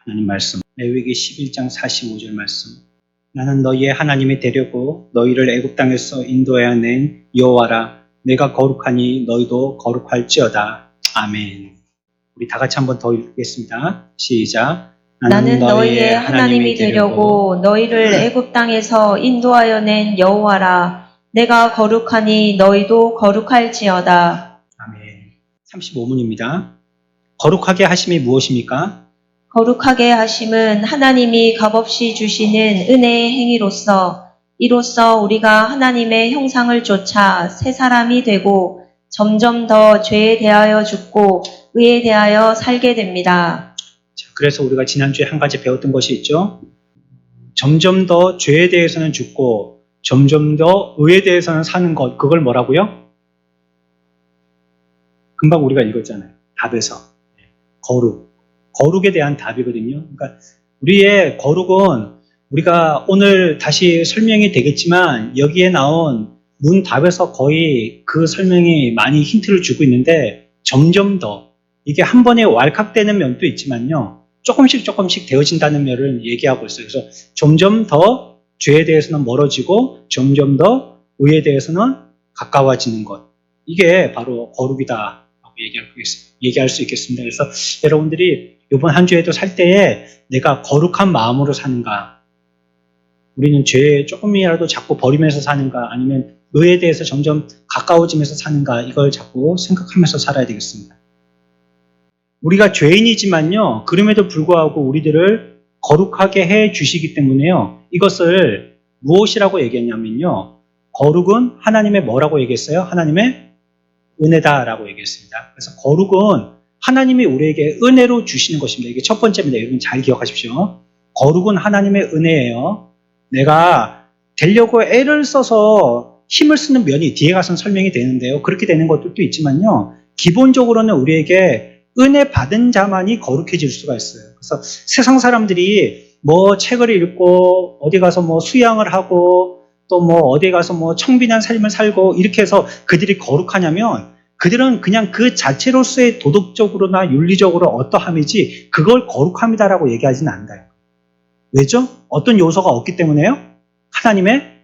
하나님 말씀, 레위기 11장 45절 말씀. 나는 너희의 하나님이 되려고 너희를 애굽 땅에서 인도하여 낸 여호와라. 내가 거룩하니 너희도 거룩할지어다. 아멘. 우리 다 같이 한번 더 읽겠습니다. 시작. 나는 너희의 하나님이 되려고 너희를 애굽 땅에서 인도하여 낸 여호와라. 내가 거룩하니 너희도 거룩할지어다. 아멘. 35문입니다. 거룩하게 하심이 무엇입니까? 거룩하게 하심은 하나님이 값없이 주시는 은혜의 행위로서 이로써 우리가 하나님의 형상을 쫓아 새 사람이 되고 점점 더 죄에 대하여 죽고 의에 대하여 살게 됩니다. 자, 그래서 우리가 지난주에 한 가지 배웠던 것이 있죠. 점점 더 죄에 대해서는 죽고 점점 더 의에 대해서는 사는 것, 그걸 뭐라고요? 금방 우리가 읽었잖아요. 답에서. 거룩에 대한 답이거든요. 그러니까 우리의 거룩은 우리가 오늘 다시 설명이 되겠지만 여기에 나온 문답에서 거의 그 설명이 많이 힌트를 주고 있는데 점점 더 이게 한 번에 왈칵되는 면도 있지만요. 조금씩 되어진다는 면을 얘기하고 있어요. 그래서 점점 더 죄에 대해서는 멀어지고 점점 더 의에 대해서는 가까워지는 것. 이게 바로 거룩이다. 얘기할 수 있겠습니다. 그래서 여러분들이 이번 한 주에도 살 때에 내가 거룩한 마음으로 사는가, 우리는 죄에 조금이라도 자꾸 버리면서 사는가, 아니면 의에 대해서 점점 가까워지면서 사는가, 이걸 자꾸 생각하면서 살아야 되겠습니다. 우리가 죄인이지만요, 그럼에도 불구하고 우리들을 거룩하게 해 주시기 때문에요, 이것을 무엇이라고 얘기했냐면요, 거룩은 하나님의 뭐라고 얘기했어요? 하나님의 은혜다라고 얘기했습니다. 그래서 거룩은 하나님이 우리에게 은혜로 주시는 것입니다. 이게 첫 번째입니다. 여러분 잘 기억하십시오. 거룩은 하나님의 은혜예요. 내가 되려고 애를 써서 힘을 쓰는 면이 뒤에 가서는 설명이 되는데요. 그렇게 되는 것들도 있지만요. 기본적으로는 우리에게 은혜 받은 자만이 거룩해질 수가 있어요. 그래서 세상 사람들이 뭐 책을 읽고 어디 가서 뭐 수양을 하고 또 뭐 어디 가서 뭐 청빈한 삶을 살고 이렇게 해서 그들이 거룩하냐면 그들은 그냥 그 자체로서의 도덕적으로나 윤리적으로 어떠함이지 그걸 거룩함이다라고 얘기하지는 않아요. 왜죠? 어떤 요소가 없기 때문에요? 하나님의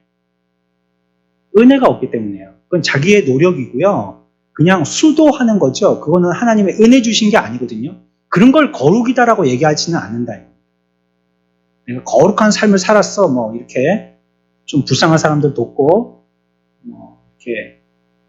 은혜가 없기 때문이에요. 그건 자기의 노력이고요. 그냥 수도하는 거죠. 그거는 하나님의 은혜 주신 게 아니거든요. 그런 걸 거룩이다라고 얘기하지는 않는다. 내가 거룩한 삶을 살았어. 뭐 이렇게 좀 불쌍한 사람들 돕고 뭐 이렇게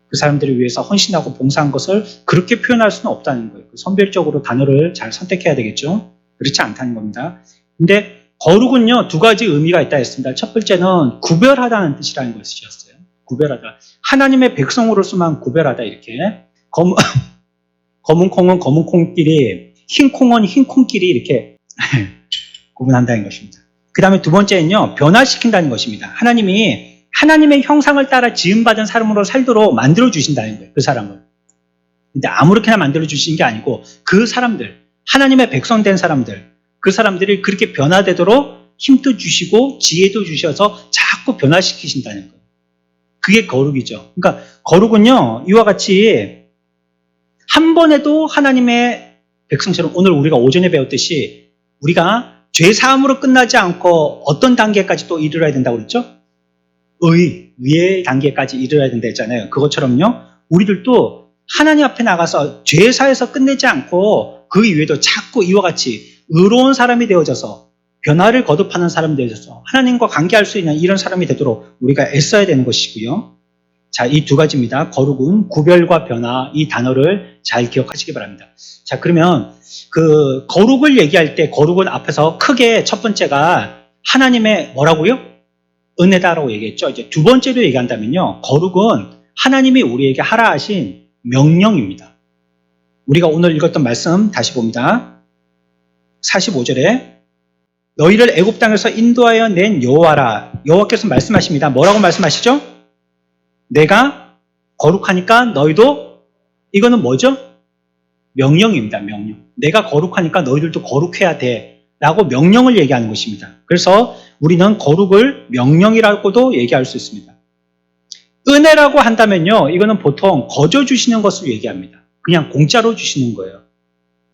그 사람들을 위해서 헌신하고 봉사한 것을 그렇게 표현할 수는 없다는 거예요. 선별적으로 단어를 잘 선택해야 되겠죠. 그렇지 않다는 겁니다. 근데 거룩은요, 두 가지 의미가 있다 했습니다. 첫 번째는 구별하다는 뜻이라는 것이었어요. 구별하다. 하나님의 백성으로서만 구별하다, 이렇게. 검은 콩은 검은 콩끼리, 흰 콩은 흰 콩끼리 이렇게 구분한다는 것입니다. 그 다음에 두 번째는요, 변화시킨다는 것입니다. 하나님이 하나님의 형상을 따라 지음받은 사람으로 살도록 만들어주신다는 거예요, 그 사람을. 근데 아무렇게나 만들어주신 게 아니고, 그 사람들, 하나님의 백성 된 사람들, 그 사람들이 그렇게 변화되도록 힘도 주시고, 지혜도 주셔서 자꾸 변화시키신다는 거예요. 그게 거룩이죠. 그러니까, 거룩은요, 이와 같이, 한 번에도 하나님의 백성처럼, 오늘 우리가 오전에 배웠듯이, 우리가 죄사함으로 끝나지 않고 어떤 단계까지 또 이르러야 된다고 그랬죠? 의의 단계까지 이르러야 된다 했잖아요. 그것처럼요, 우리들도 하나님 앞에 나가서 죄사에서 끝내지 않고 그 이외에도 자꾸 이와 같이 의로운 사람이 되어져서 변화를 거듭하는 사람이 되어져서 하나님과 관계할 수 있는 이런 사람이 되도록 우리가 애써야 되는 것이고요. 자, 이 두 가지입니다. 거룩은 구별과 변화, 이 단어를 잘 기억하시기 바랍니다. 자, 그러면 그 거룩을 얘기할 때 거룩은 앞에서 크게 첫 번째가 하나님의 뭐라고요? 은혜다라고 얘기했죠. 이제 두 번째로 얘기한다면요, 거룩은 하나님이 우리에게 하라 하신 명령입니다. 우리가 오늘 읽었던 말씀 다시 봅니다. 45절에 너희를 애굽 땅에서 인도하여 낸 여호와라. 여호와께서 말씀하십니다. 뭐라고 말씀하시죠? 내가 거룩하니까 너희도, 이거는 뭐죠? 명령입니다. 명령. 내가 거룩하니까 너희들도 거룩해야 돼 라고 명령을 얘기하는 것입니다. 그래서 우리는 거룩을 명령이라고도 얘기할 수 있습니다. 은혜라고 한다면요, 이거는 보통 거저 주시는 것을 얘기합니다. 그냥 공짜로 주시는 거예요.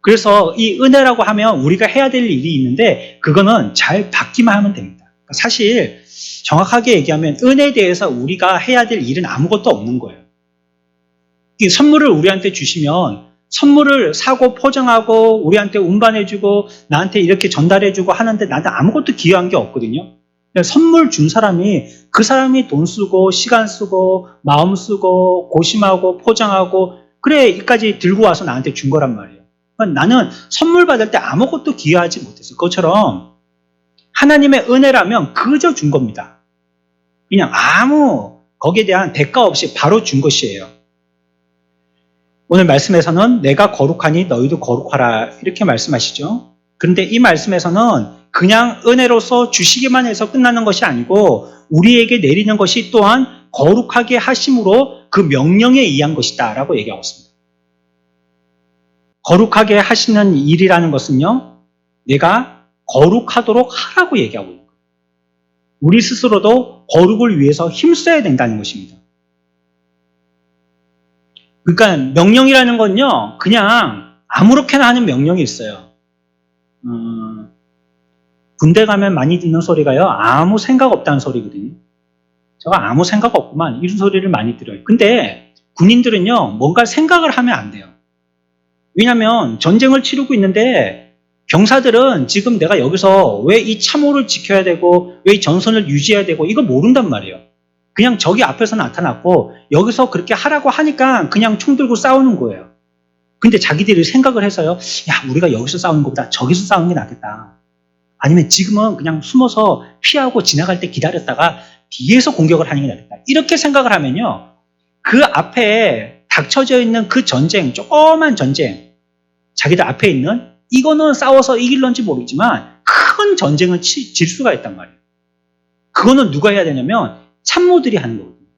그래서 이 은혜라고 하면 우리가 해야 될 일이 있는데 그거는 잘 받기만 하면 됩니다. 사실 정확하게 얘기하면 은혜에 대해서 우리가 해야 될 일은 아무것도 없는 거예요. 이 선물을 우리한테 주시면 선물을 사고 포장하고 우리한테 운반해주고 나한테 이렇게 전달해주고 하는데 나한테 아무것도 기여한 게 없거든요. 선물 준 사람이 그 사람이 돈 쓰고 시간 쓰고 마음 쓰고 고심하고 포장하고 그래 이까지 들고 와서 나한테 준 거란 말이에요. 그러니까 나는 선물 받을 때 아무것도 기여하지 못했어요. 그것처럼 하나님의 은혜라면 그저 준 겁니다. 그냥 아무 거기에 대한 대가 없이 바로 준 것이에요. 오늘 말씀에서는 내가 거룩하니 너희도 거룩하라 이렇게 말씀하시죠. 그런데 이 말씀에서는 그냥 은혜로서 주시기만 해서 끝나는 것이 아니고 우리에게 내리는 것이 또한 거룩하게 하심으로 그 명령에 의한 것이다 라고 얘기하고 있습니다. 거룩하게 하시는 일이라는 것은요, 내가 거룩하도록 하라고 얘기하고 있는 거예요. 우리 스스로도 거룩을 위해서 힘써야 된다는 것입니다. 그러니까 명령이라는 건요, 그냥 아무렇게나 하는 명령이 있어요. 군대 가면 많이 듣는 소리가요, 아무 생각 없다는 소리거든요. 제가 아무 생각 없구만 이런 소리를 많이 들어요. 근데 군인들은요, 뭔가 생각을 하면 안 돼요. 왜냐하면 전쟁을 치르고 있는데 병사들은 지금 내가 여기서 왜 이 참호를 지켜야 되고 왜 이 전선을 유지해야 되고 이거 모른단 말이에요. 그냥 저기 앞에서 나타났고 여기서 그렇게 하라고 하니까 그냥 총 들고 싸우는 거예요. 근데 자기들이 생각을 해서요, 야 우리가 여기서 싸우는 것보다 저기서 싸우는 게 낫겠다. 아니면 지금은 그냥 숨어서 피하고 지나갈 때 기다렸다가 뒤에서 공격을 하는 게 낫겠다. 이렇게 생각을 하면요, 그 앞에 닥쳐져 있는 그 전쟁, 조그만 전쟁, 자기들 앞에 있는 이거는 싸워서 이길런지 모르지만 큰 전쟁을 질 수가 있단 말이에요. 그거는 누가 해야 되냐면 참모들이 하는 거거든요.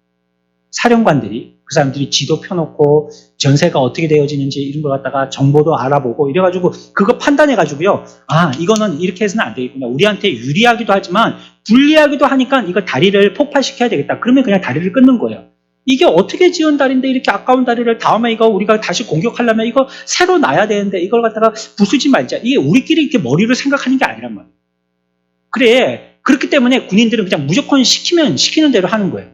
사령관들이, 그 사람들이 지도 펴놓고 전세가 어떻게 되어지는지 이런 걸 갖다가 정보도 알아보고 이래가지고 그거 판단해가지고요, 아 이거는 이렇게 해서는 안 되겠구나, 우리한테 유리하기도 하지만 불리하기도 하니까 이거 다리를 폭파시켜야 되겠다. 그러면 그냥 다리를 끊는 거예요. 이게 어떻게 지은 다리인데 이렇게 아까운 다리를 다음에 이거 우리가 다시 공격하려면 이거 새로 놔야 되는데 이걸 갖다가 부수지 말자. 이게 우리끼리 이렇게 머리로 생각하는 게 아니란 말이에요. 그래, 그렇기 때문에 군인들은 그냥 무조건 시키면 시키는 대로 하는 거예요.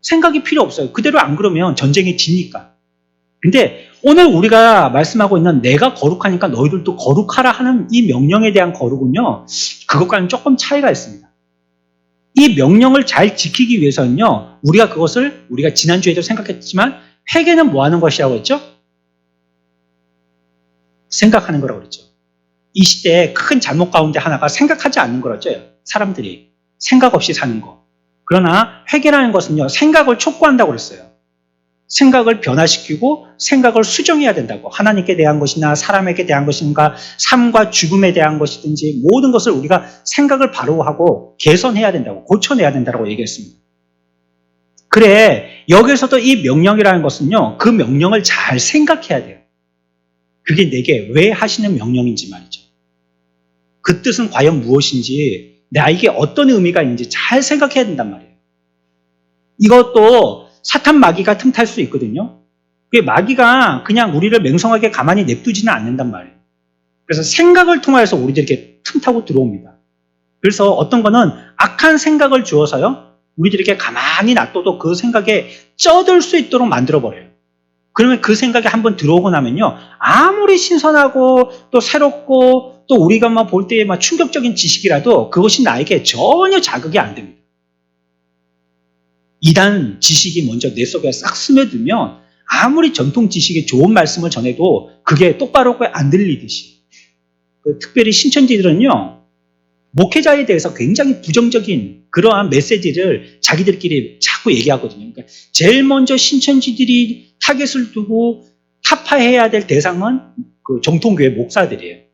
생각이 필요 없어요. 그대로 안 그러면 전쟁이 지니까. 근데 오늘 우리가 말씀하고 있는 내가 거룩하니까 너희들도 거룩하라 하는 이 명령에 대한 거룩은요, 그것과는 조금 차이가 있습니다. 이 명령을 잘 지키기 위해서는요, 우리가 그것을 우리가 지난주에도 생각했지만 회개는 뭐 하는 것이라고 했죠? 생각하는 거라고 그랬죠. 이 시대의 큰 잘못 가운데 하나가 생각하지 않는 거라죠. 사람들이 생각 없이 사는 거. 그러나 회개라는 것은요, 생각을 촉구한다고 그랬어요. 생각을 변화시키고 생각을 수정해야 된다고. 하나님께 대한 것이나 사람에게 대한 것인가, 삶과 죽음에 대한 것이든지 모든 것을 우리가 생각을 바로 하고 개선해야 된다고, 고쳐내야 된다고 얘기했습니다. 그래, 여기서도 이 명령이라는 것은요, 그 명령을 잘 생각해야 돼요. 그게 내게 왜 하시는 명령인지 말이죠. 그 뜻은 과연 무엇인지, 나에게 어떤 의미가 있는지 잘 생각해야 된단 말이에요. 이것도 사탄 마귀가 틈탈 수 있거든요. 그 마귀가 그냥 우리를 맹성하게 가만히 냅두지는 않는단 말이에요. 그래서 생각을 통해서 우리들에게 틈타고 들어옵니다. 그래서 어떤 거는 악한 생각을 주어서요, 우리들에게 가만히 놔둬도 그 생각에 쩌들 수 있도록 만들어버려요. 그러면 그 생각이 한번 들어오고 나면요, 아무리 신선하고 또 새롭고 또 우리가 막 볼 때에 막 충격적인 지식이라도 그것이 나에게 전혀 자극이 안 됩니다. 이단 지식이 먼저 내 속에 싹 스며들면 아무리 전통 지식의 좋은 말씀을 전해도 그게 똑바로 안 들리듯이, 특별히 신천지들은요, 목회자에 대해서 굉장히 부정적인 그러한 메시지를 자기들끼리 자꾸 얘기하거든요. 그러니까 제일 먼저 신천지들이 타겟을 두고 타파해야 될 대상은 그 정통교회 목사들이에요.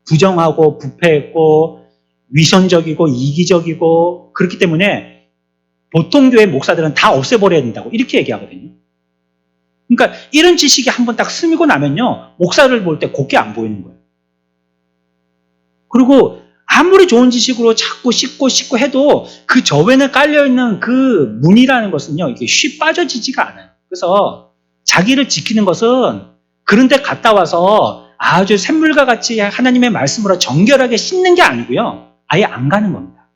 부정하고 부패했고 위선적이고 이기적이고, 그렇기 때문에 보통 교회 목사들은 다 없애버려야 된다고 이렇게 얘기하거든요. 그러니까 이런 지식이 한번 딱 스미고 나면요, 목사를 볼 때 곱게 안 보이는 거예요. 그리고 아무리 좋은 지식으로 자꾸 씻고 해도 그 저변에 깔려있는 그 문이라는 것은요, 이게 쉽 빠져지지가 않아요. 그래서 자기를 지키는 것은 그런 데 갔다 와서 아주 샘물과 같이 하나님의 말씀으로 정결하게 씻는 게 아니고요. 아예 안 가는 겁니다.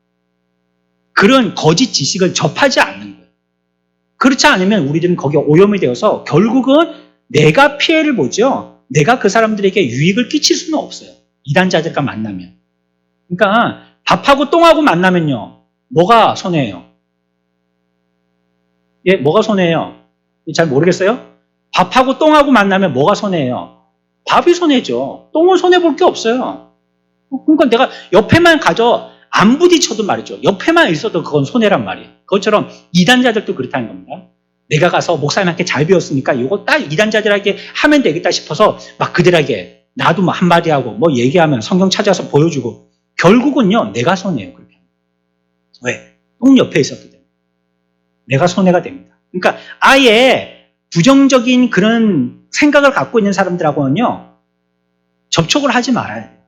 그런 거짓 지식을 접하지 않는 거예요. 그렇지 않으면 우리들은 거기에 오염이 되어서 결국은 내가 피해를 보죠. 내가 그 사람들에게 유익을 끼칠 수는 없어요. 이단자들과 만나면. 그러니까 밥하고 똥하고 만나면요. 뭐가 손해예요? 예, 뭐가 손해예요? 잘 모르겠어요? 밥하고 똥하고 만나면 뭐가 손해예요? 밥이 손해죠. 똥은 손해볼 게 없어요. 그러니까 내가 옆에만 가져 안 부딪혀도 말이죠. 옆에만 있어도 그건 손해란 말이에요. 그것처럼 이단자들도 그렇다는 겁니다. 내가 가서 목사님한테 잘 배웠으니까 이거 딱 이단자들에게 하면 되겠다 싶어서 막 그들에게 나도 뭐 한마디 하고 뭐 얘기하면 성경 찾아서 보여주고 결국은요 내가 손해예요. 그렇게 하면. 왜? 똥 옆에 있었기 때문에. 내가 손해가 됩니다. 그러니까 아예 부정적인 그런 생각을 갖고 있는 사람들하고는요 접촉을 하지 말아야 돼요.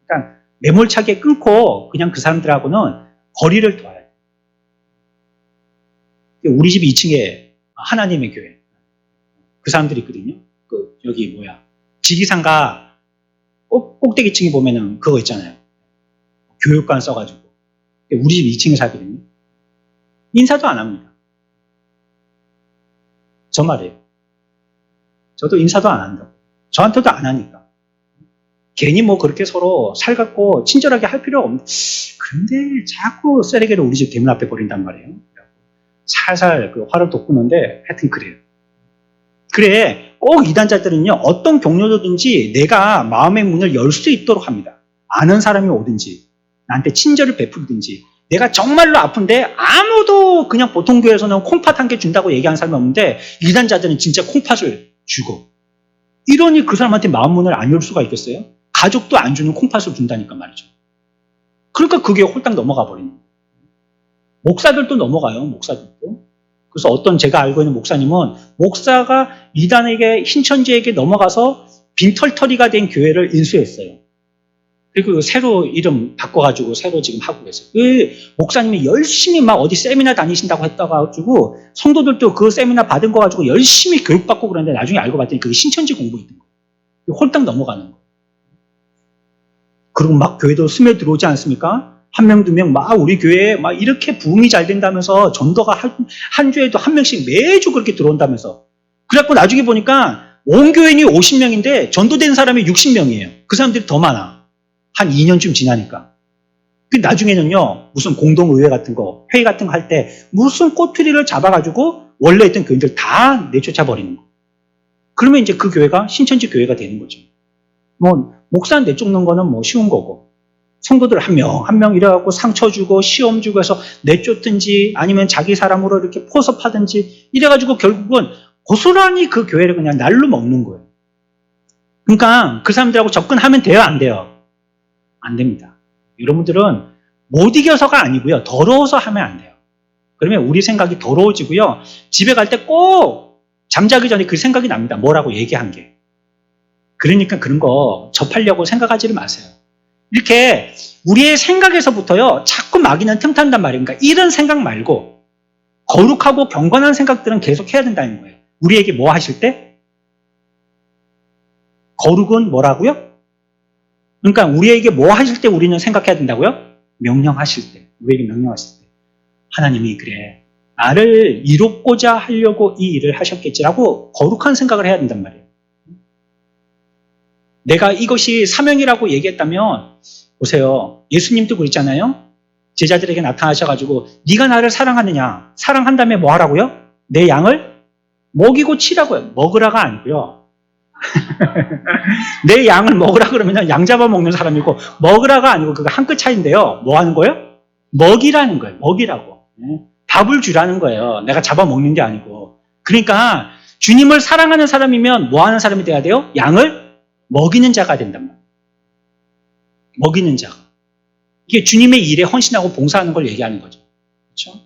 그러니까 매몰차게 끊고 그냥 그 사람들하고는 거리를 둬야 돼요. 우리 집 2층에 하나님의 교회 그 사람들이 있거든요. 그 여기 지기상가 꼭대기층에 보면은 그거 있잖아요. 교육관 써가지고 우리 집 2층에 살거든요. 인사도 안 합니다. 저 말이에요. 저도 인사도 안 한다고. 저한테도 안 하니까. 괜히 뭐 그렇게 서로 살갑고 친절하게 할 필요가 없는데 근데 자꾸 쓰레기를 우리 집 대문 앞에 버린단 말이에요. 살살 그 화를 돋구는데 하여튼 그래요. 그래 꼭 이단자들은요 어떤 경로로든지 내가 마음의 문을 열 수 있도록 합니다. 아는 사람이 오든지 나한테 친절을 베풀든지 내가 정말로 아픈데 아무도 그냥 보통 교회에서는 콩팥 한 개 준다고 얘기하는 사람이 없는데 이단자들은 진짜 콩팥을 주고 이러니 그 사람한테 마음 문을 안 열 수가 있겠어요? 가족도 안 주는 콩팥을 준다니까 말이죠. 그러니까 그게 홀딱 넘어가 버리는 거예요. 목사들도 넘어가요. 목사들도. 그래서 어떤 제가 알고 있는 목사님은 목사가 이단에게 신천지에게 넘어가서 빈털터리가 된 교회를 인수했어요. 그리고 새로 이름 바꿔가지고 새로 지금 하고 계세요. 그 목사님이 열심히 막 어디 세미나 다니신다고 했다가지고 성도들도 그 세미나 받은 거 가지고 열심히 교육받고 그러는데 나중에 알고 봤더니 그게 신천지 공부했던 거예요. 홀딱 넘어가는 거예요. 그리고 막 교회도 스며들어오지 않습니까? 한 명, 두 명, 막 우리 교회에 막 이렇게 부흥이 잘 된다면서 전도가 한 주에도 한 명씩 매주 그렇게 들어온다면서. 그래갖고 나중에 보니까 온 교인이 50명인데 전도된 사람이 60명이에요. 그 사람들이 더 많아. 한 2년쯤 지나니까. 그 나중에는요, 무슨 공동의회 같은 거, 회의 같은 거 할 때 무슨 꼬투리를 잡아가지고 원래 있던 교인들 다 내쫓아버리는 거. 그러면 이제 그 교회가 신천지 교회가 되는 거죠. 뭐, 목사 내쫓는 거는 뭐 쉬운 거고. 성도들 한 명, 한 명 이래갖고 상처 주고 시험 주고 해서 내쫓든지 아니면 자기 사람으로 이렇게 포섭하든지 이래가지고 결국은 고스란히 그 교회를 그냥 날로 먹는 거예요. 그러니까 그 사람들하고 접근하면 돼요? 안 돼요? 안 됩니다. 여러분들은 못 이겨서가 아니고요. 더러워서 하면 안 돼요. 그러면 우리 생각이 더러워지고요. 집에 갈 때 꼭 잠자기 전에 그 생각이 납니다. 뭐라고 얘기한 게. 그러니까 그런 거 접하려고 생각하지를 마세요. 이렇게 우리의 생각에서부터요. 자꾸 마귀는 틈탄단 말이에요. 그러니까 이런 생각 말고 거룩하고 경건한 생각들은 계속 해야 된다는 거예요. 우리에게 뭐 하실 때? 거룩은 뭐라고요? 그러니까 우리에게 뭐 하실 때 우리는 생각해야 된다고요? 명령하실 때. 우리에게 명령하실 때. 하나님이 그래. 나를 이롭고자 하려고 이 일을 하셨겠지라고 거룩한 생각을 해야 된단 말이에요. 내가 이것이 사명이라고 얘기했다면 보세요. 예수님도 그랬잖아요. 제자들에게 나타나셔가지고 네가 나를 사랑하느냐. 사랑한다면 뭐 하라고요? 내 양을 먹이고 치라고요. 먹으라가 아니고요. 내 양을 먹으라 그러면 양 잡아먹는 사람이고 먹으라가 아니고 그거 한 끗 차이인데요. 뭐 하는 거예요? 먹이라는 거예요. 먹이라고. 밥을 주라는 거예요. 내가 잡아먹는 게 아니고. 그러니까 주님을 사랑하는 사람이면 뭐 하는 사람이 돼야 돼요? 양을 먹이는 자가 된단 말이에요. 먹이는 자가. 이게 주님의 일에 헌신하고 봉사하는 걸 얘기하는 거죠. 그렇죠?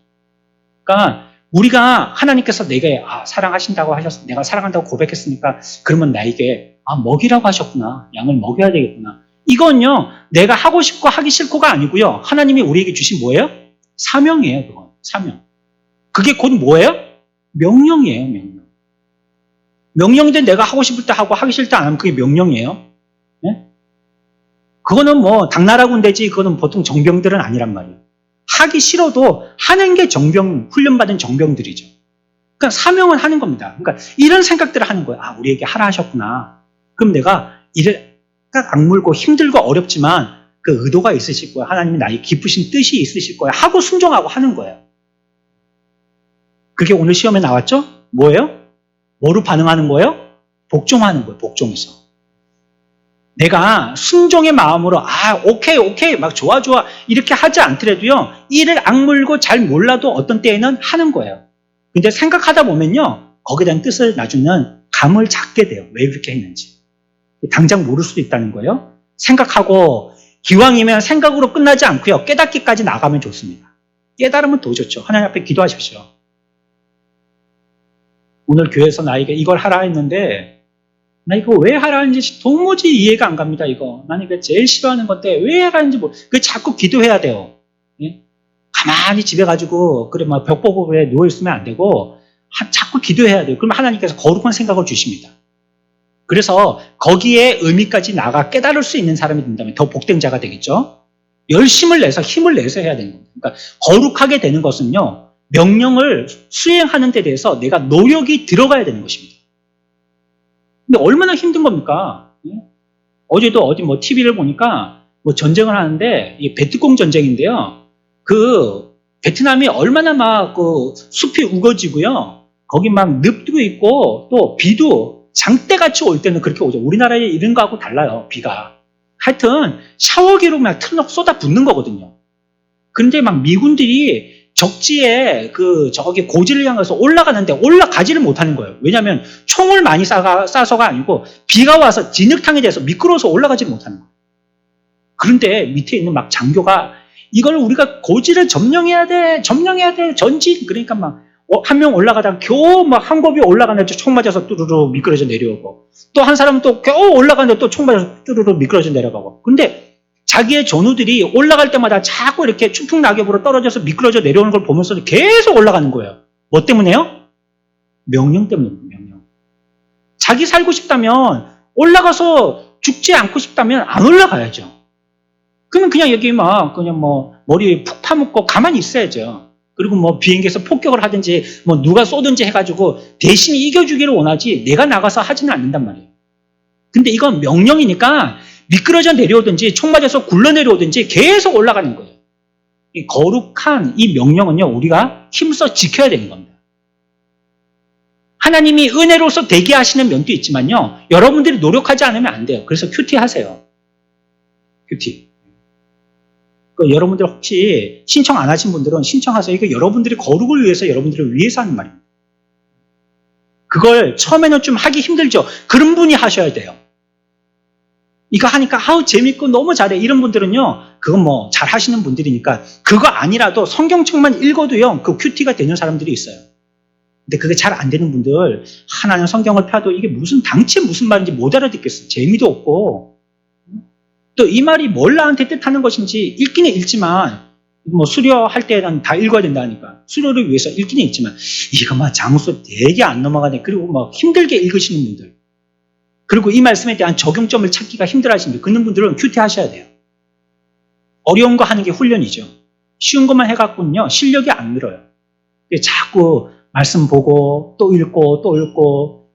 그러니까 우리가 하나님께서 내게 사랑하신다고 하셨어. 내가 사랑한다고 고백했으니까 그러면 나에게 먹이라고 하셨구나. 양을 먹여야 되겠구나. 이건요. 내가 하고 싶고 하기 싫고가 아니고요. 하나님이 우리에게 주신 뭐예요? 사명이에요. 그건. 사명. 그게 곧 뭐예요? 명령이에요. 명령. 명령인데 내가 하고 싶을 때 하고 하기 싫을 때 안 하면 그게 명령이에요. 그거는 뭐 당나라 군대지 그거는 보통 정병들은 아니란 말이에요. 하기 싫어도 하는 게 정병, 훈련받은 정병들이죠. 그러니까 사명은 하는 겁니다. 그러니까 이런 생각들을 하는 거예요. 아, 우리에게 하라 하셨구나. 그럼 내가 이를 딱 악물고 힘들고 어렵지만 그 의도가 있으실 거야. 하나님이 나의 깊으신 뜻이 있으실 거야. 하고 순종하고 하는 거예요. 그게 오늘 시험에 나왔죠? 뭐예요? 뭐로 반응하는 거예요? 복종하는 거예요. 복종해서. 내가 순종의 마음으로 오케이 막 좋아 이렇게 하지 않더라도요. 이를 악물고 잘 몰라도 어떤 때에는 하는 거예요. 근데 생각하다 보면요. 거기에 대한 뜻을 나중에는 감을 잡게 돼요. 왜 그렇게 했는지. 당장 모를 수도 있다는 거예요. 생각하고 기왕이면 생각으로 끝나지 않고요. 깨닫기까지 나가면 좋습니다. 깨달으면 더 좋죠. 하나님 앞에 기도하십시오. 오늘 교회에서 나에게 이걸 하라 했는데 나 이거 왜 하라 하는지 도무지 이해가 안 갑니다. 이거. 나는 이거 제일 싫어하는 건데 왜 하라 하는지 그 자꾸 기도해야 돼요. 예? 가만히 집에 가지고 그래 막 벽 보고 왜 누워 있으면 안 되고 자꾸 기도해야 돼요. 그러면 하나님께서 거룩한 생각을 주십니다. 그래서 거기에 의미까지 나가 깨달을 수 있는 사람이 된다면 더 복된 자가 되겠죠. 열심을 내서 힘을 내서 해야 되는 겁니다. 그러니까 거룩하게 되는 것은요. 명령을 수행하는 데 대해서 내가 노력이 들어가야 되는 것입니다. 근데 얼마나 힘든 겁니까? 어제도 어디 뭐 TV를 보니까 뭐 전쟁을 하는데 이 베트콩 전쟁인데요. 그 베트남이 얼마나 막 그 숲이 우거지고요. 거기 막 늪도 있고 또 비도 장대같이 올 때는 그렇게 오죠. 우리나라에 이런 거하고 달라요. 비가. 하여튼 샤워기로 막 트럭 쏟아 붓는 거거든요. 그런데 막 미군들이 적지에 저기 고지를 향해서 올라가는데 올라가지를 못하는 거예요. 왜냐하면 총을 많이 쏴서가 아니고 비가 와서 진흙탕에 대해서 미끄러워서 올라가지를 못하는 거예요. 그런데 밑에 있는 막 장교가 이걸 우리가 고지를 점령해야 돼, 전진. 그러니까 막 한 명 올라가다가 겨우 막 한 곱이 올라가는데 총 맞아서 뚜루루 미끄러져 내려오고 또 한 사람은 또 겨우 올라가는데 또 총 맞아서 뚜루루 미끄러져 내려가고. 근데 자기의 전우들이 올라갈 때마다 자꾸 이렇게 추풍 낙엽으로 떨어져서 미끄러져 내려오는 걸 보면서 계속 올라가는 거예요. 뭐 때문에요? 명령 때문입니다. 명령. 자기 살고 싶다면 올라가서 죽지 않고 싶다면 안 올라가야죠. 그러면 그냥 여기 막 그냥 뭐 머리에 푹 파묻고 가만히 있어야죠. 그리고 뭐 비행기에서 폭격을 하든지 뭐 누가 쏘든지 해가지고 대신 이겨주기를 원하지 내가 나가서 하지는 않는단 말이에요. 근데 이건 명령이니까 미끄러져 내려오든지 총 맞아서 굴러 내려오든지 계속 올라가는 거예요. 이 거룩한 이 명령은요 우리가 힘써 지켜야 되는 겁니다. 하나님이 은혜로서 되게 하시는 면도 있지만요 여러분들이 노력하지 않으면 안 돼요. 그래서 큐티 하세요. 큐티. 여러분들 혹시 신청 안 하신 분들은 신청하세요. 이거 여러분들이 거룩을 위해서 여러분들을 위해서 하는 말입니다. 그걸 처음에는 좀 하기 힘들죠. 그런 분이 하셔야 돼요. 이거 하니까 재밌고 너무 잘해. 이런 분들은요. 그건 뭐 잘 하시는 분들이니까 그거 아니라도 성경책만 읽어도요. 그 큐티가 되는 사람들이 있어요. 근데 그게 잘 안 되는 분들 하나는 성경을 펴도 이게 무슨 당체 무슨 말인지 못 알아듣겠어요. 재미도 없고 또 이 말이 뭘 나한테 뜻하는 것인지 읽기는 읽지만 뭐 수료할 때는 다 읽어야 된다니까 수료를 위해서 읽기는 읽지만 이거 막 장수 되게 안 넘어가네. 그리고 막 힘들게 읽으시는 분들 그리고 이 말씀에 대한 적용점을 찾기가 힘들어하시는 그런 분들은 큐티 하셔야 돼요. 어려운 거 하는 게 훈련이죠. 쉬운 것만 해갖고는요 실력이 안 늘어요. 자꾸 말씀 보고 또 읽고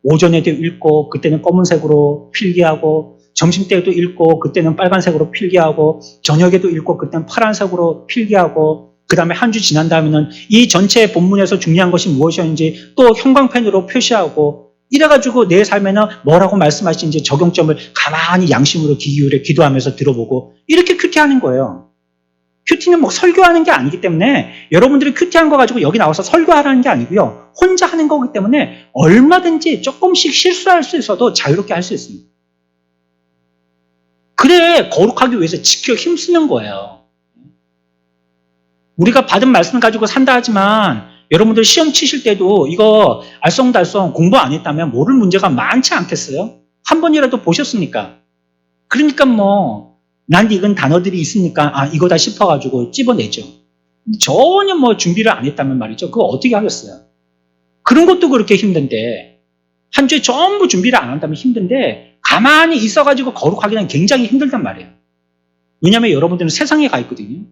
오전에도 읽고 그때는 검은색으로 필기하고 점심때에도 읽고 그때는 빨간색으로 필기하고 저녁에도 읽고 그때는 파란색으로 필기하고 그 다음에 한 주 지난 다음에는 이 전체 본문에서 중요한 것이 무엇이었는지 또 형광펜으로 표시하고 이래가지고 내 삶에는 뭐라고 말씀하시는지 적용점을 가만히 양심으로 귀 기울여 기도하면서 들어보고 이렇게 큐티하는 거예요. 큐티는 뭐 설교하는 게 아니기 때문에 여러분들이 큐티한 거 가지고 여기 나와서 설교하라는 게 아니고요. 혼자 하는 거기 때문에 얼마든지 조금씩 실수할 수 있어도 자유롭게 할 수 있습니다. 그래 거룩하기 위해서 지켜 힘쓰는 거예요. 우리가 받은 말씀 가지고 산다 하지만 여러분들 시험 치실 때도 이거 알쏭달쏭 공부 안 했다면 모를 문제가 많지 않겠어요? 한 번이라도 보셨습니까? 그러니까 뭐 난 익은 단어들이 있으니까 이거다 싶어가지고 찝어내죠. 전혀 뭐 준비를 안 했다면 말이죠. 그거 어떻게 하겠어요? 그런 것도 그렇게 힘든데 한 주에 전부 준비를 안 한다면 힘든데 가만히 있어가지고 거룩하기는 굉장히 힘들단 말이에요. 왜냐하면 여러분들은 세상에 가 있거든요.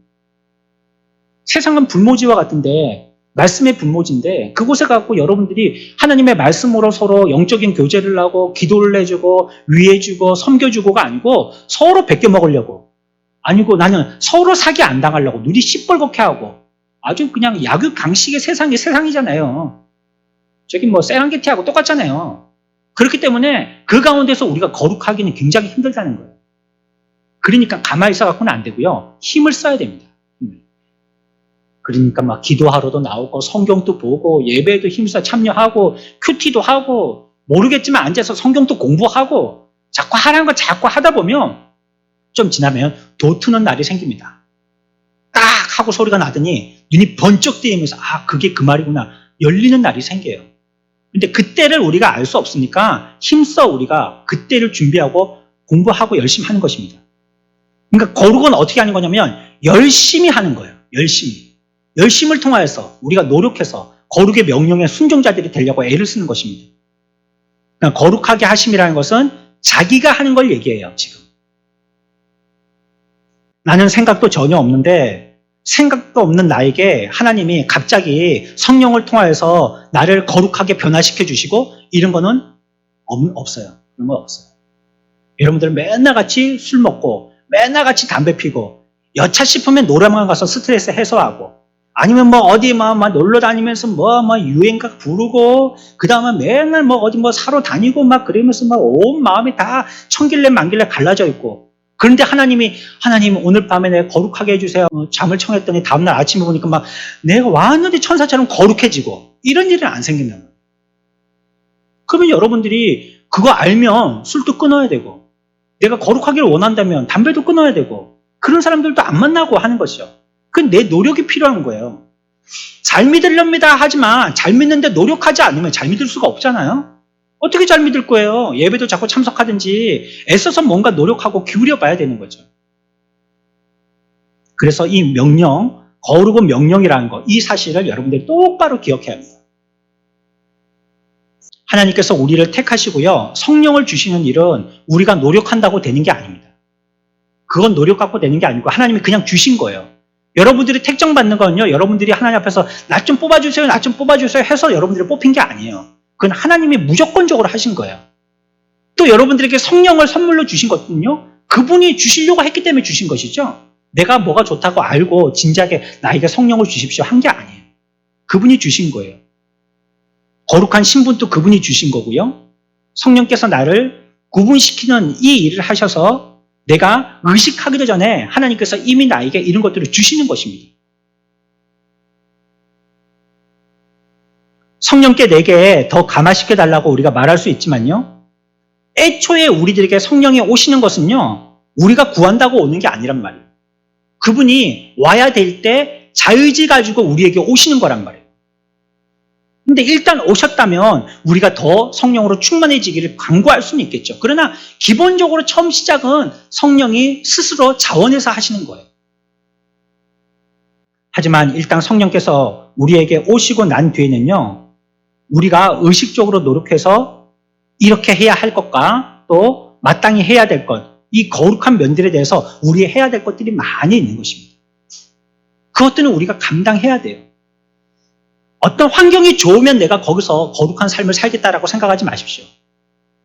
세상은 불모지와 같은데 말씀의 불모지인데 그곳에 가고 여러분들이 하나님의 말씀으로 서로 영적인 교제를 하고 기도를 해주고 위해주고 섬겨주고가 아니고 서로 베껴 먹으려고, 아니고 나는 서로 사기 안 당하려고 눈이 시뻘겋게 하고 아주 그냥 약육강식의 세상이잖아요. 저기 뭐 세랑게티하고 똑같잖아요. 그렇기 때문에 그 가운데서 우리가 거룩하기는 굉장히 힘들다는 거예요. 그러니까 가만히 있어갖고는 안 되고요. 힘을 써야 됩니다. 그러니까 막 기도하러도 나오고 성경도 보고 예배에도 힘써 참여하고 큐티도 하고 모르겠지만 앉아서 성경도 공부하고 자꾸 하라는 거 자꾸 하다 보면 좀 지나면 도트는 날이 생깁니다. 딱 하고 소리가 나더니 눈이 번쩍 뜨이면서 아 그게 그 말이구나 열리는 날이 생겨요. 근데 그때를 우리가 알 수 없으니까 힘써 우리가 그때를 준비하고 공부하고 열심히 하는 것입니다. 그러니까 거룩은 어떻게 하는 거냐면 열심히 하는 거예요. 열심을 통하여서 우리가 노력해서 거룩의 명령에 순종자들이 되려고 애를 쓰는 것입니다. 그러니까 거룩하게 하심이라는 것은 자기가 하는 걸 얘기해요. 지금 나는 생각도 전혀 없는데 생각도 없는 나에게 하나님이 갑자기 성령을 통하여서 나를 거룩하게 변화시켜 주시고 이런 거는 없어요. 그런 건 없어요. 여러분들 맨날 같이 술 먹고 맨날 같이 담배 피고 여차 싶으면 노래방 가서 스트레스 해소하고 아니면 뭐 어디 막 놀러 다니면서 뭐 유행가 부르고 그 다음에 맨날 뭐 어디 뭐 사러 다니고 막 그러면서 막 온 마음이 다 천길래 만길래 갈라져 있고 그런데 하나님 오늘 밤에 내가 거룩하게 해주세요. 잠을 청했더니 다음날 아침에 보니까 막 내가 완전히 천사처럼 거룩해지고 이런 일은 안 생긴다는 거예요. 그러면 여러분들이 그거 알면 술도 끊어야 되고 내가 거룩하기를 원한다면 담배도 끊어야 되고 그런 사람들도 안 만나고 하는 것이죠. 그건 내 노력이 필요한 거예요. 잘 믿으렵니다 하지만 잘 믿는데 노력하지 않으면 잘 믿을 수가 없잖아요. 어떻게 잘 믿을 거예요? 예배도 자꾸 참석하든지 애써서 뭔가 노력하고 기울여 봐야 되는 거죠. 그래서 이 명령, 거룩은 명령이라는 거, 이 사실을 여러분들이 똑바로 기억해야 합니다. 하나님께서 우리를 택하시고요. 성령을 주시는 일은 우리가 노력한다고 되는 게 아닙니다. 그건 노력 갖고 되는 게 아니고 하나님이 그냥 주신 거예요. 여러분들이 택정받는 건요. 여러분들이 하나님 앞에서 나 좀 뽑아주세요. 나 좀 뽑아주세요 해서 여러분들이 뽑힌 게 아니에요. 그건 하나님이 무조건적으로 하신 거예요. 또 여러분들에게 성령을 선물로 주신 것은요. 그분이 주시려고 했기 때문에 주신 것이죠. 내가 뭐가 좋다고 알고 진작에 나에게 성령을 주십시오 한 게 아니에요. 그분이 주신 거예요. 거룩한 신분도 그분이 주신 거고요. 성령께서 나를 구분시키는 이 일을 하셔서 내가 의식하기도 전에 하나님께서 이미 나에게 이런 것들을 주시는 것입니다. 성령께 내게 더 감화시켜 달라고 우리가 말할 수 있지만요. 애초에 우리들에게 성령이 오시는 것은요. 우리가 구한다고 오는 게 아니란 말이에요. 그분이 와야 될 때 자의지 가지고 우리에게 오시는 거란 말이에요. 근데 일단 오셨다면 우리가 더 성령으로 충만해지기를 간구할 수는 있겠죠. 그러나 기본적으로 처음 시작은 성령이 스스로 자원해서 하시는 거예요. 하지만 일단 성령께서 우리에게 오시고 난 뒤에는요. 우리가 의식적으로 노력해서 이렇게 해야 할 것과 또 마땅히 해야 될 것, 이 거룩한 면들에 대해서 우리 해야 될 것들이 많이 있는 것입니다. 그것들은 우리가 감당해야 돼요. 어떤 환경이 좋으면 내가 거기서 거룩한 삶을 살겠다라고 생각하지 마십시오.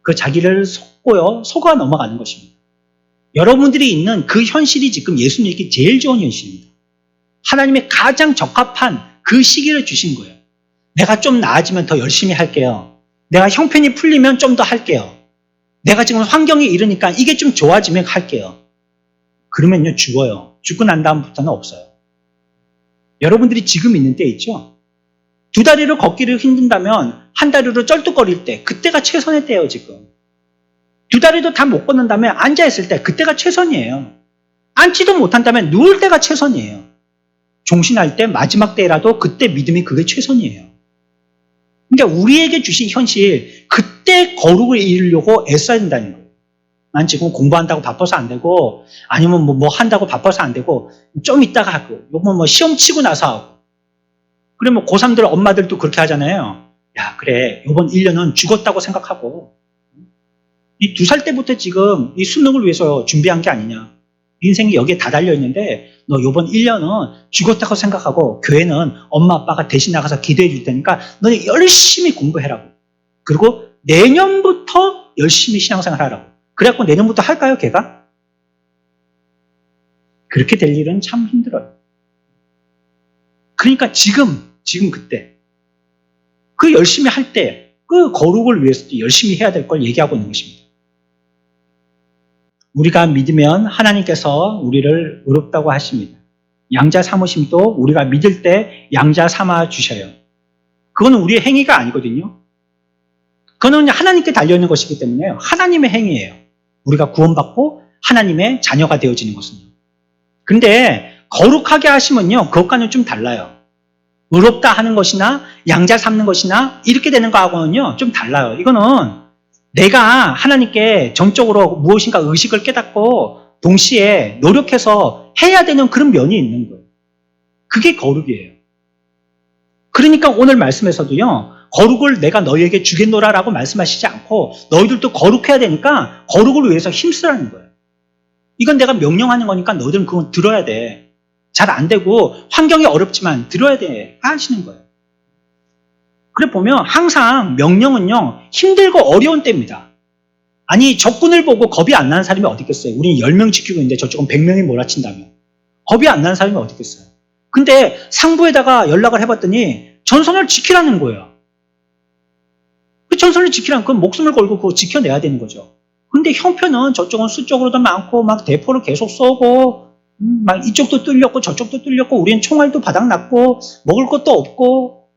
그 자기를 속아 넘어가는 것입니다. 여러분들이 있는 그 현실이 지금 예수님께 제일 좋은 현실입니다. 하나님의 가장 적합한 그 시기를 주신 거예요. 내가 좀 나아지면 더 열심히 할게요. 내가 형편이 풀리면 좀 더 할게요. 내가 지금 환경이 이러니까 이게 좀 좋아지면 할게요. 그러면요 죽어요. 죽고 난 다음부터는 없어요. 여러분들이 지금 있는 때 있죠? 두 다리로 걷기를 힘든다면 한 다리로 쩔뚝거릴 때 그때가 최선의 때예요. 지금 두 다리도 다 못 걷는다면 앉아있을 때 그때가 최선이에요. 앉지도 못한다면 누울 때가 최선이에요. 종신할 때 마지막 때라도 그때 믿음이 그게 최선이에요. 그러니까 우리에게 주신 현실 그때 거룩을 이루려고 애써야 된다는 거예요. 난 지금 공부한다고 바빠서 안 되고 아니면 뭐 한다고 바빠서 안 되고 좀 이따가 하고 요거 뭐 시험 치고 나서 하고 그러면 고3들 엄마들도 그렇게 하잖아요. 야 그래 이번 1년은 죽었다고 생각하고 이 2살 때부터 지금 이 수능을 위해서 준비한 게 아니냐. 인생이 여기에 다 달려있는데 너 이번 1년은 죽었다고 생각하고 교회는 엄마 아빠가 대신 나가서 기도해 줄 테니까 너는 열심히 공부해라고. 그리고 내년부터 열심히 신앙생활 하라고. 그래갖고 내년부터 할까요, 걔가? 그렇게 될 일은 참 힘들어요. 그러니까 지금 그때 그 열심히 할 때 그 거룩을 위해서도 열심히 해야 될 걸 얘기하고 있는 것입니다. 우리가 믿으면 하나님께서 우리를 의롭다고 하십니다. 양자 삼으심도 우리가 믿을 때 양자 삼아 주셔요. 그거는 우리의 행위가 아니거든요. 그거는 하나님께 달려있는 것이기 때문에 하나님의 행위예요. 우리가 구원받고 하나님의 자녀가 되어지는 것은요. 근데 거룩하게 하시면요, 그것과는 좀 달라요. 의롭다 하는 것이나 양자 삼는 것이나 이렇게 되는 거하고는요 좀 달라요. 이거는 내가 하나님께 정적으로 무엇인가 의식을 깨닫고 동시에 노력해서 해야 되는 그런 면이 있는 거예요. 그게 거룩이에요. 그러니까 오늘 말씀에서도요, 거룩을 내가 너희에게 주겠노라라고 말씀하시지 않고 너희들도 거룩해야 되니까 거룩을 위해서 힘쓰라는 거예요. 이건 내가 명령하는 거니까 너희들은 그건 들어야 돼. 잘 안 되고 환경이 어렵지만 들어야 돼 하시는 거예요. 그래 보면 항상 명령은요 힘들고 어려운 때입니다. 아니 적군을 보고 겁이 안 나는 사람이 어디 있겠어요. 우리는 10명 지키고 있는데 저쪽은 100명이 몰아친다면 겁이 안 나는 사람이 어디 있겠어요. 근데 상부에다가 연락을 해봤더니 전선을 지키라는 거예요. 그 전선을 지키라는 건 목숨을 걸고 그거 지켜내야 되는 거죠. 근데 형편은 저쪽은 수적으로도 많고 막 대포를 계속 쏘고 막 이쪽도 뚫렸고 저쪽도 뚫렸고 우리는 총알도 바닥났고 먹을 것도 없고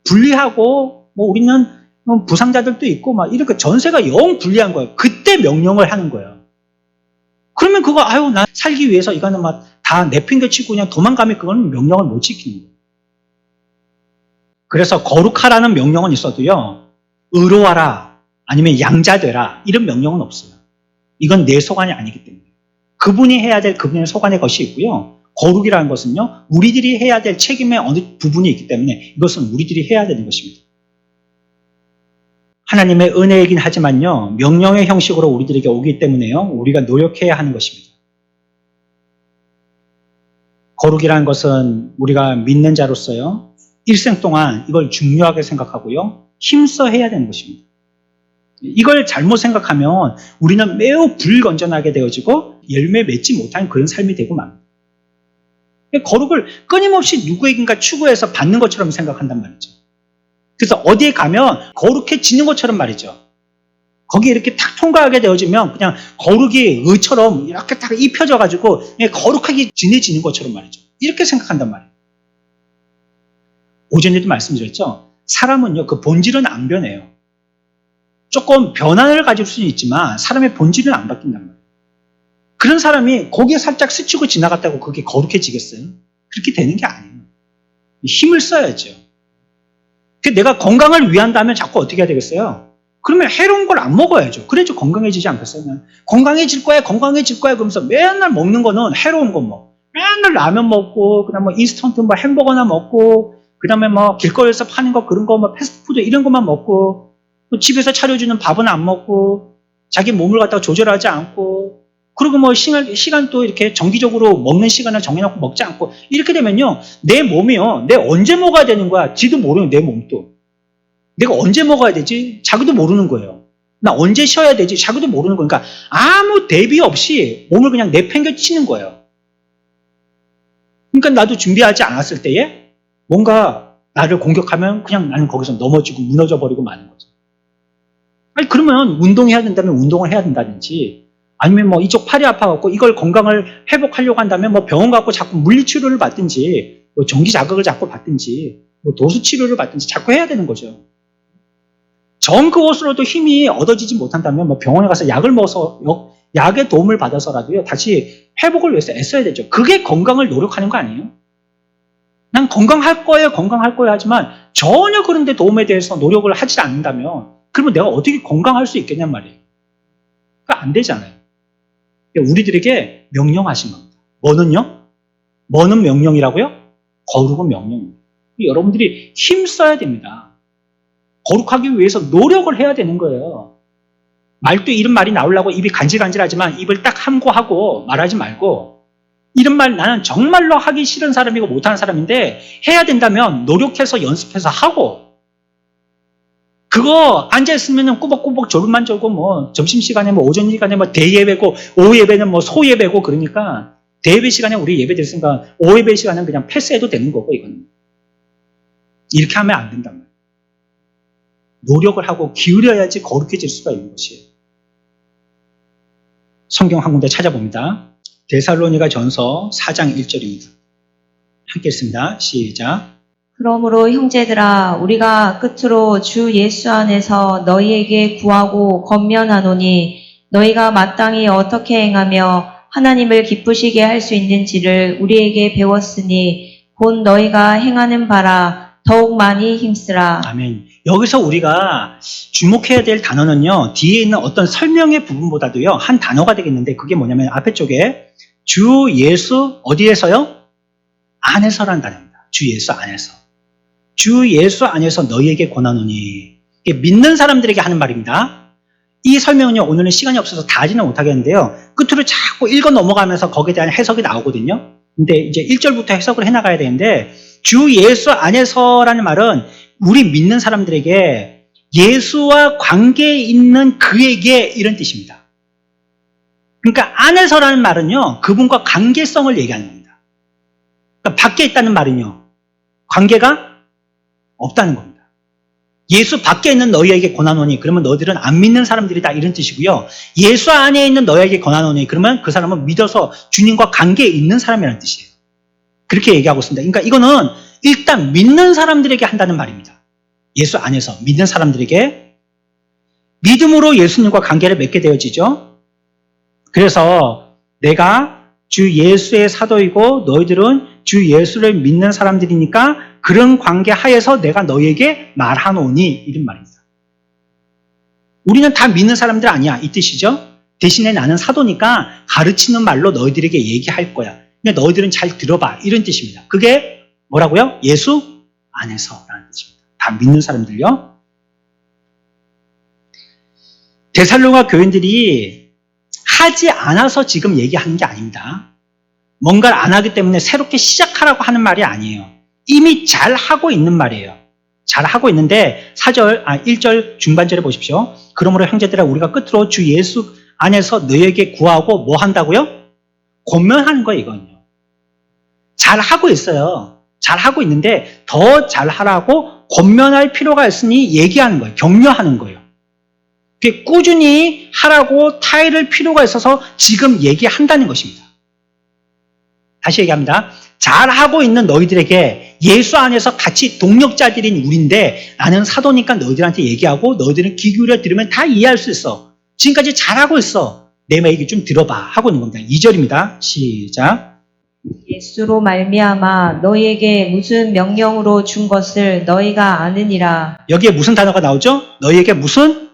불리하고 뭐 우리는 부상자들도 있고 막 이렇게 전세가 영 불리한 거예요. 그때 명령을 하는 거예요. 그러면 그거 아유 나 살기 위해서 이거는 막 다 내팽개치고 그냥 도망가면 그거는 명령을 못 지키는 거예요. 그래서 거룩하라는 명령은 있어도요 의로하라 아니면 양자되라 이런 명령은 없어요. 이건 내 소관이 아니기 때문에. 그분이 해야 될 그분의 소관의 것이 있고요. 거룩이라는 것은요. 우리들이 해야 될 책임의 어느 부분이 있기 때문에 이것은 우리들이 해야 되는 것입니다. 하나님의 은혜이긴 하지만요. 명령의 형식으로 우리들에게 오기 때문에요. 우리가 노력해야 하는 것입니다. 거룩이라는 것은 우리가 믿는 자로서요. 일생 동안 이걸 중요하게 생각하고요. 힘써 해야 되는 것입니다. 이걸 잘못 생각하면 우리는 매우 불건전하게 되어지고 열매 맺지 못한 그런 삶이 되고 맙니다. 거룩을 끊임없이 누구에겐가 추구해서 받는 것처럼 생각한단 말이죠. 그래서 어디에 가면 거룩해지는 것처럼 말이죠. 거기에 이렇게 탁 통과하게 되어지면 그냥 거룩이 의처럼 이렇게 딱 입혀져가지고 거룩하게 지내지는 것처럼 말이죠. 이렇게 생각한단 말이에요. 오전에도 말씀드렸죠. 사람은요, 그 본질은 안 변해요. 조금 변화를 가질 수는 있지만 사람의 본질은 안 바뀐단 말이에요. 그런 사람이 거기에 살짝 스치고 지나갔다고 그게 거룩해지겠어요? 그렇게 되는 게 아니에요. 힘을 써야죠. 내가 건강을 위한다면 자꾸 어떻게 해야 되겠어요? 그러면 해로운 걸 안 먹어야죠. 그래야지 건강해지지 않겠어요? 건강해질 거야, 건강해질 거야 그러면서 맨날 먹는 거는 해로운 거 뭐. 맨날 라면 먹고, 그 다음에 뭐 인스턴트 뭐 햄버거나 먹고, 그 다음에 뭐 길거리에서 파는 거 그런 거 뭐 패스트푸드 이런 것만 먹고, 집에서 차려주는 밥은 안 먹고, 자기 몸을 갖다가 조절하지 않고, 그리고 뭐 시간도 이렇게 정기적으로 먹는 시간을 정해놓고 먹지 않고, 이렇게 되면요, 내 몸이요, 내가 언제 먹어야 되는 거야? 지도 모르는 내 몸도. 내가 언제 먹어야 되지? 자기도 모르는 거예요. 나 언제 쉬어야 되지? 자기도 모르는 거니까 아무 대비 없이 몸을 그냥 내팽개치는 거예요. 그러니까 나도 준비하지 않았을 때에 뭔가 나를 공격하면 그냥 나는 거기서 넘어지고 무너져 버리고 마는 거죠. 아니 그러면 운동해야 된다면 운동을 해야 된다든지 아니면 뭐 이쪽 팔이 아파갖고 이걸 건강을 회복하려고 한다면 뭐 병원 가고 자꾸 물리치료를 받든지 뭐 전기 자극을 자꾸 받든지 뭐 도수치료를 받든지 자꾸 해야 되는 거죠. 정 그것으로도 힘이 얻어지지 못한다면 뭐 병원에 가서 약을 먹어서 약의 도움을 받아서라도요 다시 회복을 위해서 애써야 되죠. 그게 건강을 노력하는 거 아니에요? 난 건강할 거예요 하지만 전혀 그런 데 도움에 대해서 노력을 하지 않는다면 그러면 내가 어떻게 건강할 수 있겠냔 말이에요. 그러니까 안 되잖아요. 우리들에게 명령하신 겁니다. 뭐는요? 뭐는 명령이라고요? 거룩은 명령입니다. 여러분들이 힘써야 됩니다. 거룩하기 위해서 노력을 해야 되는 거예요. 말도 이런 말이 나오려고 입이 간질간질하지만 입을 딱 함구하고 말하지 말고 이런 말 나는 정말로 하기 싫은 사람이고 못하는 사람인데 해야 된다면 노력해서 연습해서 하고 그거 앉아있으면 꾸벅꾸벅 졸음만 졸고 뭐 점심시간에 뭐 오전 시간에 뭐 대예배고 오후 예배는 뭐 소예배고 그러니까 대예배 시간에 우리 예배 드렸으니까 오후 예배 시간은 그냥 패스해도 되는 거고 이거는 이렇게 하면 안 된단 말이에요. 노력을 하고 기울여야지 거룩해질 수가 있는 것이에요. 성경 한 군데 찾아봅니다. 데살로니가 전서 4장 1절입니다. 함께 읽습니다. 시작. 그러므로 형제들아 우리가 끝으로 주 예수 안에서 너희에게 구하고 권면하노니 너희가 마땅히 어떻게 행하며 하나님을 기쁘시게 할 수 있는지를 우리에게 배웠으니 곧 너희가 행하는 바라 더욱 많이 힘쓰라. 아멘. 여기서 우리가 주목해야 될 단어는요. 뒤에 있는 어떤 설명의 부분보다도요. 한 단어가 되겠는데 그게 뭐냐면 앞에 쪽에 주 예수 어디에서요? 안에서라는 단어입니다. 주 예수 안에서. 주 예수 안에서 너희에게 권하노니 이게 믿는 사람들에게 하는 말입니다. 이 설명은요. 오늘은 시간이 없어서 다 하지는 못하겠는데요. 끝으로 자꾸 읽어 넘어가면서 거기에 대한 해석이 나오거든요. 근데 이제 1절부터 해석을 해나가야 되는데 주 예수 안에서라는 말은 우리 믿는 사람들에게 예수와 관계에 있는 그에게 이런 뜻입니다. 그러니까 안에서라는 말은요. 그분과 관계성을 얘기하는 겁니다. 그러니까 밖에 있다는 말은요. 관계가 없다는 겁니다. 예수 밖에 있는 너희에게 권하노니 그러면 너희들은 안 믿는 사람들이다 이런 뜻이고요. 예수 안에 있는 너희에게 권하노니 그러면 그 사람은 믿어서 주님과 관계에 있는 사람이라는 뜻이에요. 그렇게 얘기하고 있습니다. 그러니까 이거는 일단 믿는 사람들에게 한다는 말입니다. 예수 안에서 믿는 사람들에게 믿음으로 예수님과 관계를 맺게 되어지죠. 그래서 내가 주 예수의 사도이고 너희들은 주 예수를 믿는 사람들이니까 그런 관계 하에서 내가 너희에게 말하노니 이런 말입니다. 우리는 다 믿는 사람들 아니야 이 뜻이죠. 대신에 나는 사도니까 가르치는 말로 너희들에게 얘기할 거야. 그러니까 너희들은 잘 들어봐 이런 뜻입니다. 그게 뭐라고요? 예수 안에서라는 뜻입니다. 다 믿는 사람들요. 데살로니가 교인들이 하지 않아서 지금 얘기하는 게 아닙니다. 뭔가를 안 하기 때문에 새롭게 시작하라고 하는 말이 아니에요. 이미 잘 하고 있는 말이에요. 잘 하고 있는데 1절 중반절에 보십시오. 그러므로 형제들아 우리가 끝으로 주 예수 안에서 너희에게 구하고 뭐 한다고요? 권면하는 거예요. 이건요. 잘 하고 있어요. 잘 하고 있는데 더 잘하라고 권면할 필요가 있으니 얘기하는 거예요. 격려하는 거예요. 꾸준히 하라고 타일을 필요가 있어서 지금 얘기한다는 것입니다. 다시 얘기합니다. 잘하고 있는 너희들에게 예수 안에서 같이 동력자들인 우리인데 나는 사도니까 너희들한테 얘기하고 너희들은 귀 기울여 들으면 다 이해할 수 있어. 지금까지 잘하고 있어. 내 말 얘기 좀 들어봐 하고 있는 겁니다. 2절입니다. 시작. 예수로 말미암아 너희에게 무슨 명령으로 준 것을 너희가 아느니라. 여기에 무슨 단어가 나오죠? 너희에게 무슨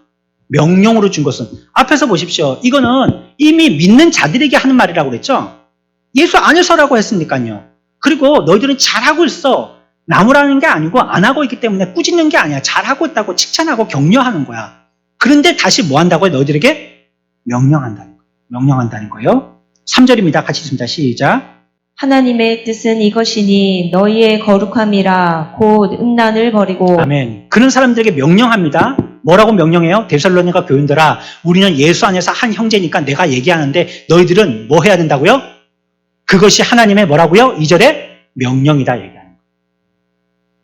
명령으로 준 것은. 앞에서 보십시오. 이거는 이미 믿는 자들에게 하는 말이라고 그랬죠? 예수 안에서라고 했으니까요. 그리고 너희들은 잘하고 있어. 나무라는 게 아니고 안 하고 있기 때문에 꾸짖는 게 아니야. 잘하고 있다고 칭찬하고 격려하는 거야. 그런데 다시 뭐 한다고요? 너희들에게 명령한다는 거예요. 명령한다는 거예요. 3절입니다. 같이 읽습니다. 시작. 하나님의 뜻은 이것이니 너희의 거룩함이라 곧 음란을 버리고. 아멘. 그런 사람들에게 명령합니다. 뭐라고 명령해요? 데살로니가 교인들아 우리는 예수 안에서 한 형제니까 내가 얘기하는데 너희들은 뭐 해야 된다고요? 그것이 하나님의 뭐라고요? 2절에 명령이다 얘기하는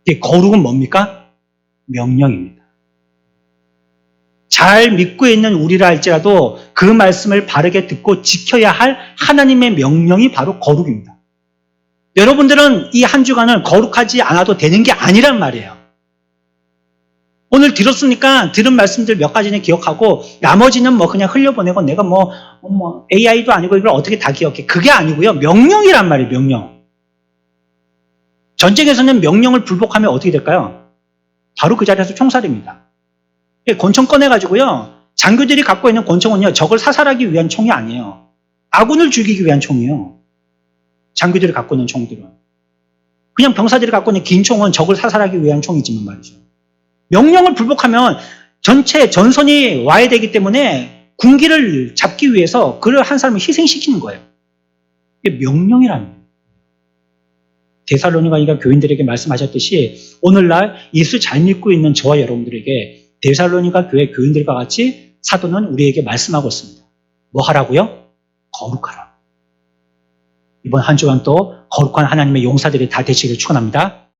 거예요. 거룩은 뭡니까? 명령입니다. 잘 믿고 있는 우리라 할지라도 그 말씀을 바르게 듣고 지켜야 할 하나님의 명령이 바로 거룩입니다. 여러분들은 이 한 주간을 거룩하지 않아도 되는 게 아니란 말이에요. 오늘 들었으니까 들은 말씀들 몇 가지는 기억하고 나머지는 뭐 그냥 흘려보내고 내가 뭐 AI도 아니고 이걸 어떻게 다 기억해. 그게 아니고요. 명령이란 말이에요. 명령. 전쟁에서는 명령을 불복하면 어떻게 될까요? 바로 그 자리에서 총살입니다. 권총 꺼내가지고요. 장교들이 갖고 있는 권총은요. 적을 사살하기 위한 총이 아니에요. 아군을 죽이기 위한 총이에요. 장교들이 갖고 있는 총들은. 그냥 병사들이 갖고 있는 긴 총은 적을 사살하기 위한 총이지만 말이죠. 명령을 불복하면 전체 전선이 와야 되기 때문에 군기를 잡기 위해서 그를 한 사람을 희생시키는 거예요. 이게 명령이라는 거예요. 데살로니가 교인들에게 말씀하셨듯이 오늘날 예수 잘 믿고 있는 저와 여러분들에게 데살로니가 교회 교인들과 같이 사도는 우리에게 말씀하고 있습니다. 뭐 하라고요? 거룩하라. 이번 한 주간 또 거룩한 하나님의 용사들이 다 되시길 축원합니다.